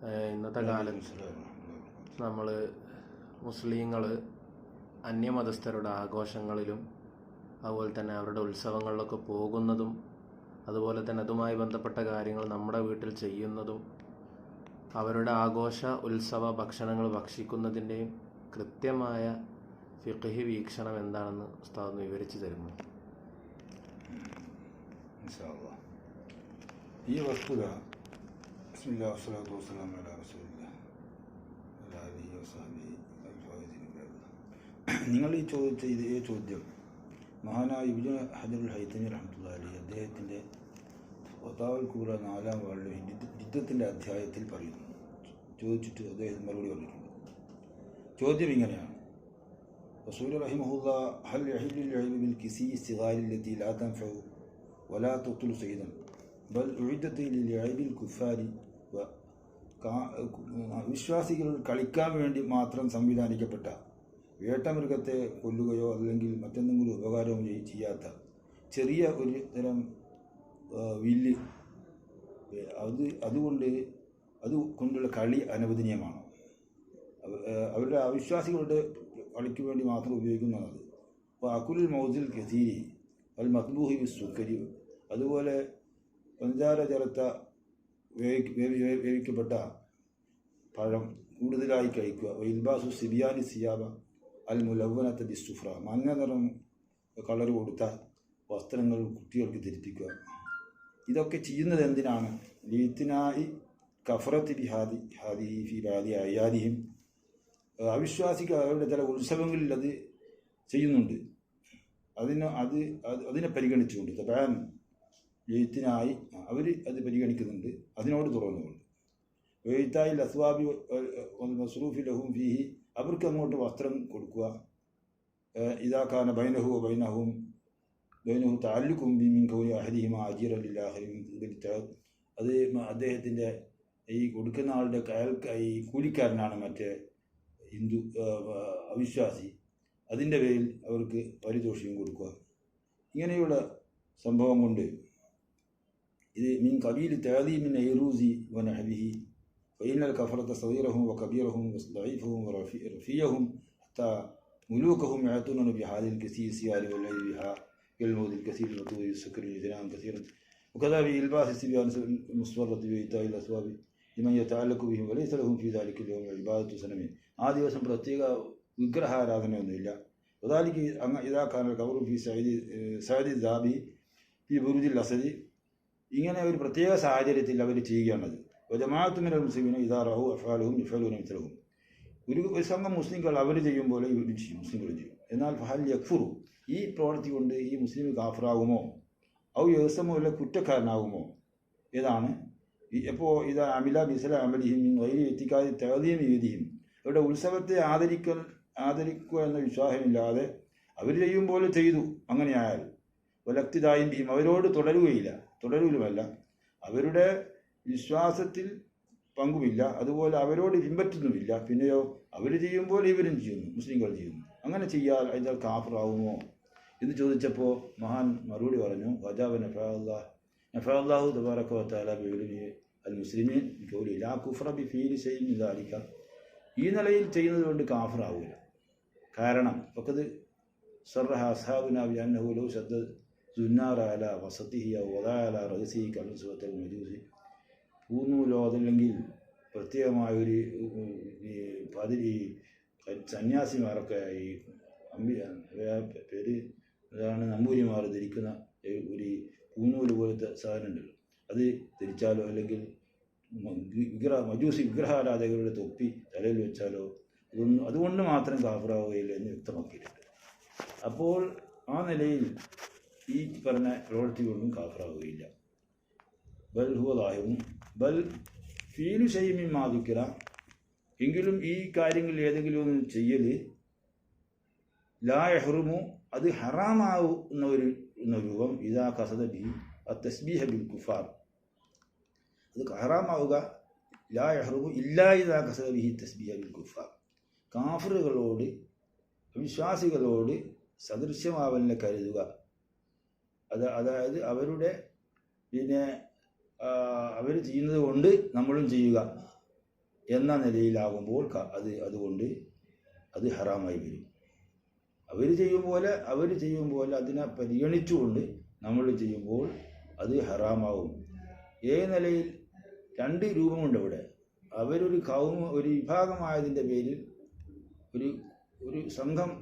ഇന്നത്തെ കാലത്ത് നമ്മൾ മുസ്ലിങ്ങൾ അന്യമതസ്ഥരുടെ ആഘോഷങ്ങളിലും അതുപോലെ തന്നെ അവരുടെ ഉത്സവങ്ങളിലൊക്കെ പോകുന്നതും അതുപോലെ തന്നെ അതുമായി ബന്ധപ്പെട്ട കാര്യങ്ങൾ നമ്മുടെ വീട്ടിൽ ചെയ്യുന്നതും അവരുടെ ആഘോഷ ഉത്സവ ഭക്ഷണങ്ങൾ ഭക്ഷിക്കുന്നതിൻ്റെയും കൃത്യമായ ഫിഖ്ഹി വീക്ഷണം എന്താണെന്ന് ഉസ്താദ് വിവരിച്ചു തരുന്നു. ഈ വസ്തുത ബിസ്മില്ലാഹി വസ്സലാത്തു വസ്സലാമു അലാ റസൂലില്ലാഹി വഅലാ ആലിഹി വസഹ്ബിഹി നിങ്ങൾ ഈ ചോദിച്ച ഇതേ ചോദ്യം മഹാനായ ഇബ്നു ഹജറുൽ ഹൈതമി റഹ്മത്തുള്ളാഹി അലൈഹി അദ്ദേഹത്തിൻ്റെ ഫതാവൽ കുബ്ര 4-ാം വാള്യം ജിദ്ദത്തിൻ്റെ അധ്യായത്തിൽ പറയുന്നു. ചോദിച്ചിട്ട് അദ്ദേഹം മറുപടി പറഞ്ഞിട്ടുണ്ട്. ചോദ്യം ഇങ്ങനെയാണ്: റസൂൽ റഹിമഹുല്ലാഹ് ഹൽ യഹില്ലു ലഅബു ബിൽ കിസി സിഗാരി ലത്തി ലാ തൻഫഉ വലാ തുഖ്തുലു സൈദൻ ബൽ ഉഇദ്ദത ലിലഅബിൽ കുഫാരി. വിശ്വാസികൾ കളിക്കാൻ വേണ്ടി മാത്രം സംവിധാനിക്കപ്പെട്ട വേട്ടമൃഗത്തെ കൊല്ലുകയോ അല്ലെങ്കിൽ മറ്റെന്തെങ്കിലും ഉപകാരവും ചെയ്യാത്ത ചെറിയ ഒരു തരം വില്ല് അതുകൊണ്ടുള്ള കളി അനുവദനീയമാണ്. അവരുടെ അവിശ്വാസികളുടെ കളിക്ക് വേണ്ടി മാത്രം ഉപയോഗിക്കുന്നതാണ്. അപ്പോൾ അക്കുൽ മൗസിൽ കസീരി അൽ മത്ബൂഹി ബി സുക്കരി, അതുപോലെ പഞ്ചാര ചേർത്ത വേവിക്കപ്പെട്ട പഴം കൂടുതലായി കഴിക്കുക. ഇൽബാസു സിബിയാനി സിയാബ അൽ മുലവ്വനത്ത ബി സുഫ്ര, മഞ്ഞ നിറം കളർ കൊടുത്ത വസ്ത്രങ്ങൾ കുട്ടികൾക്ക് ധരിപ്പിക്കുക. ഇതൊക്കെ ചെയ്യുന്നത് എന്തിനാണ്? ലീത്തിനായി കഫറത്ത് ബിഹാദി ഫി ബാദി അയ്യാദിഹിം, അവിശ്വാസികൾ അവരുടെ ചില ഉത്സവങ്ങളിൽ അത് ചെയ്യുന്നുണ്ട്. അതിനെ പരിഗണിച്ചുകൊണ്ട് തബാൻ ലീത്തിനായി അവർ അത് പരിഗണിക്കുന്നുണ്ട്, അതിനോട് തുറന്നുകൊണ്ട്. വെയ്ത്തായിൽ അസ്വാബി മസ്റൂഫി ലഹും ഫീഹി, അവർക്ക് അങ്ങോട്ട് വസ്ത്രം കൊടുക്കുക. ഇതാക്കാന ബൈനഹു താല്ലുക്കും ബിമിൻ കൗനി അഹദിഹിമ അജീറൻ ലില്ലാഹി, അത് അദ്ദേഹത്തിൻ്റെ ഈ കൊടുക്കുന്ന ആളുടെ ഈ കൂലിക്കാരനാണ് മറ്റേ ഹിന്ദു അവിശ്വാസി, അതിൻ്റെ പേരിൽ അവർക്ക് പാരിതോഷികം കൊടുക്കുക. ഇങ്ങനെയുള്ള സംഭവം കൊണ്ട് ഇത് മീൻ കബീൽ തഅദീമിൻ ഐറൂസി വനഹബിഹി ഫഇന്നൽ കഫറത സഗീറഹും വകബീറഹും വദഈഫഹും വറഫീയഹും ഹത്താ മുലൂകഹും യഅതൂന ബിഹാദിൽ കസീർ സിയാരി വല്ലൈ ബിഹാ كالموت الكثير المطلوب يسكر الجنان كثيرا وكذا بإلباس الصبيان المصفرة بإيتاء الأثواب لمن يتعلق بهم وليس لهم في ذلك اليوم عبادة سنمين. ആ ദിവസം പ്രത്യേക വിഗ്രഹാരാധനയൊന്നുമില്ല. وذلك إذا كان القبر في സഅദി ദാബി في ബുർജ് അൽ-അസദി, ഇങ്ങനെ ഒരു പ്രത്യേക സാഹചര്യത്തിൽ അവർ ചെയ്യുകയാണത്. വജമാഅത്തു മിനൽ മുസ്ലിമീന ഇദാ റഅൂ അഫ്ആലഹും യഫ്അലൂന മിത്ലഹും, ഒരു സംഘം മുസ്ലിങ്ങൾ അവർ ചെയ്യും പോലെ ഇവരും ചെയ്യും, മുസ്ലിങ്ങളും ചെയ്യും. എന്നാൽ ഫഹൽ യക്ഫുറു, ഈ പ്രവൃത്തി കൊണ്ട് ഈ മുസ്ലിം കാഫിറാകുമോ? ഔ യഹ്സമോ, അല്ല കുറ്റക്കാരനാകുമോ? ഏതാണ്? എപ്പോൾ ഇതാ അമില ബിസല അമലിഹിം വൈരി എത്തിക്കാതെ തഅദീം യദീഹിം, അവരുടെ ഉത്സവത്തെ ആദരിക്കുക എന്ന വിശ്വാസമില്ലാതെ അവർ ചെയ്യും പോലെ ചെയ്തു. അങ്ങനെയായാൽ വലക്തിദായിൻ ബിഹിം, അവരോട് തുടരുകയുമല്ല, അവരുടെ വിശ്വാസത്തിൽ പങ്കുമില്ല, അതുപോലെ അവരോട് പിൻപറ്റുന്നുമില്ല. പിന്നെയോ അവർ ചെയ്യുമ്പോൾ ഇവരും ചെയ്യുന്നു, മുസ്ലിങ്ങൾ ചെയ്യുന്നു. അങ്ങനെ ചെയ്യാൽ അയാൾ കാഫിറാവുമോ എന്ന് ചോദിച്ചപ്പോൾ മഹാൻ മറുപടി പറഞ്ഞു: വജാബ നഫഅല്ലാഹു തബാറക വതആല ബിഇൽമി അൽ മുസ്ലിമീൻ ബിഖൗലി ലാ കുഫ്ര ബിഫീലി ശൈഇൻ മിൻ ദാലിക, ഈ നിലയിൽ ചെയ്യുന്നത് കൊണ്ട് കാഫിറാവില്ല. കാരണം ഫഖദ് സറഹ അസ്ഹാബുനാ ബിഅന്നഹു ലൗ ശദ്ദ സുന്നാറ അലാ വസതിഹി ഔ വദഅ അലാ റഅസിഹി കൽസുവത്തൽ മജൂസി, പൂന്നൂലോ അതല്ലെങ്കിൽ പ്രത്യേകമായൊരു സന്യാസിമാരൊക്കെ ഈ പേര് അതാണ് നമ്പൂരിമാർ ധരിക്കുന്ന ഒരു പൂന്നൂല് പോലത്തെ സാധനം ഉണ്ടല്ലോ, അത് ധരിച്ചാലോ അല്ലെങ്കിൽ മജൂസി വിഗ്രഹാരാധകരുടെ തൊപ്പി തലയിൽ വെച്ചാലോ അതുകൊണ്ട് മാത്രം കാഫിറാവുകയില്ല എന്ന് വ്യക്തമാക്കിയിട്ടുണ്ട്. അപ്പോൾ ആ നിലയിൽ ഈ പറഞ്ഞ പ്രവൃത്തി കൊണ്ടും കാഫിറാവുകയില്ല. ബൽ ഹുവ ളാഹിറുൻ ബൽ ഫീലു ശൈഇൻ മിമ്മാ ദുക്കിറ, എങ്കിലും ഈ കാര്യങ്ങളിൽ ഏതെങ്കിലും ഒന്ന് ചെയ്യൽ ലാ യഹ്റുമു, അത് ഹറാമാവുന്ന ഒരു രൂപം ഇദാ ഖസദ ബിഹി അത്തസ്ബീഹ ബിൽ കുഫാർ, അത് ഹറാമാവുക ലാ യഹ്റുമു ഇല്ലാ ഇദാ ഖസദ ബിഹി തസ്ബീഹ ബിൽ കുഫാർ, കാഫിറുകളോട് വിശ്വാസികളോട് സദൃശ്യമാവലിനെ കരുതുക, അതായത് അവരുടെ അവർ ചെയ്യുന്നത് കൊണ്ട് നമ്മളും ചെയ്യുക എന്ന നിലയിലാകുമ്പോൾ അതുകൊണ്ട് അത് ഹറാമായി വരും. അവർ ചെയ്യും പോലെ അതിനെ പരിഗണിച്ചുകൊണ്ട് നമ്മൾ ചെയ്യുമ്പോൾ അത് ഹറാമാവും. നിലയിൽ 2 രൂപമുണ്ട് ഇവിടെ. അവരൊരു ഒരു വിഭാഗമായതിൻ്റെ പേരിൽ ഒരു സംഘം